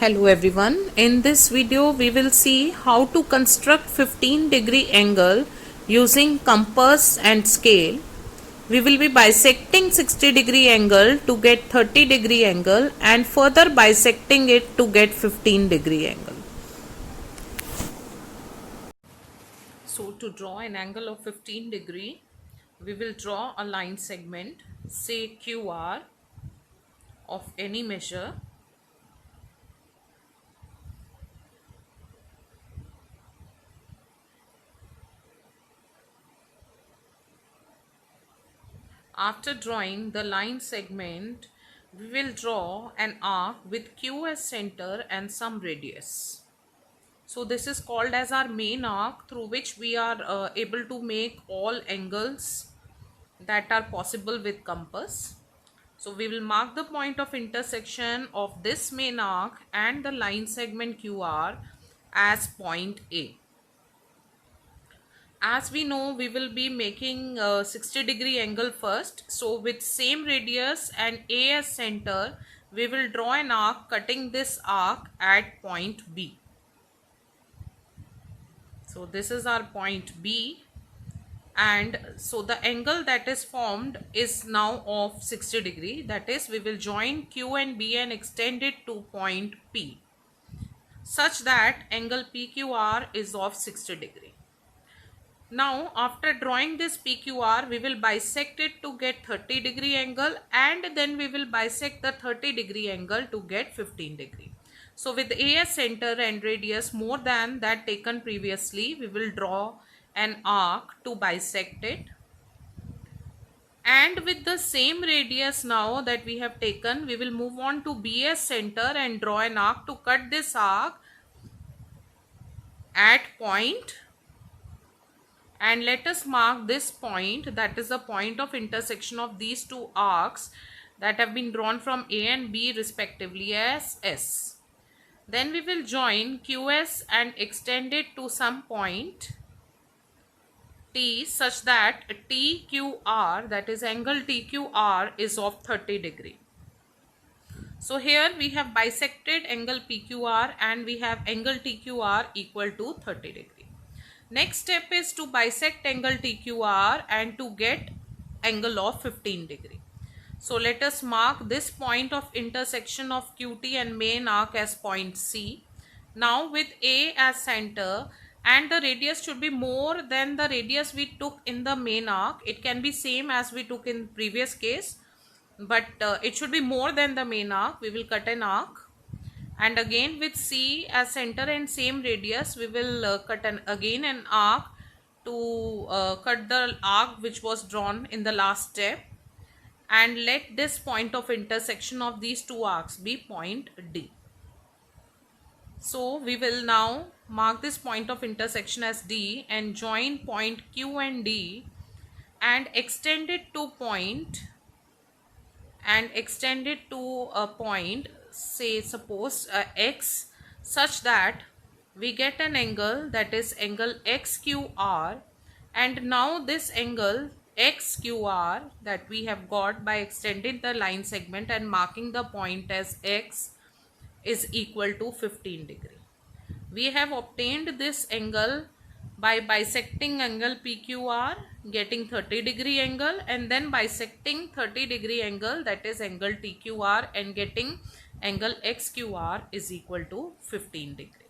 Hello everyone. In this video we will see how to construct 15-degree angle using compass and scale. We will be bisecting 60-degree angle to get 30-degree angle and further bisecting it to get 15-degree angle. So to draw an angle of 15 degree, we will draw a line segment, say QR, of any measure. After drawing the line segment, we will draw an arc with Q as center and some radius. So this is called as our main arc, through which we are able to make all angles that are possible with compass. So we will mark the point of intersection of this main arc and the line segment QR as point A. As we know, we will be making a 60-degree angle first. So with same radius and A as center, we will draw an arc cutting this arc at point B. So this is our point B, and so the angle that is formed is now of 60 degree. That is, we will join Q and B and extend it to point P such that angle PQR is of 60 degree. Now after drawing this PQR, we will bisect it to get 30-degree angle, and then we will bisect the 30-degree angle to get 15 degree. So with A as center and radius more than that taken previously, we will draw an arc to bisect it. And with the same radius now that we have taken, we will move on to B as center and draw an arc to cut this arc at point. And let us mark this point, that is the point of intersection of these two arcs that have been drawn from A and B respectively, as S. Then we will join QS and extend it to some point T such that TQR, that is angle TQR, is of 30 degree. So here we have bisected angle PQR and we have angle TQR equal to 30 degree. Next step is to bisect angle TQR and to get angle of 15 degree. So let us mark this point of intersection of QT and main arc as point C. Now with A as center, and the radius should be more than the radius we took in the main arc. It can be same as we took in previous case, but it should be more than the main arc. We will cut an arc. And again with C as center and same radius, we will cut again an arc to cut the arc which was drawn in the last step, and let this point of intersection of these two arcs be point D. So we will now mark this point of intersection as D and join point Q and D and extend it to a point, say suppose X, such that we get an angle, that is angle XQR. And now this angle XQR that we have got by extending the line segment and marking the point as X is equal to 15 degree. We have obtained this angle by bisecting angle PQR, getting 30-degree angle, and then bisecting 30-degree angle, that is angle TQR, and getting angle XQR is equal to 15 degree.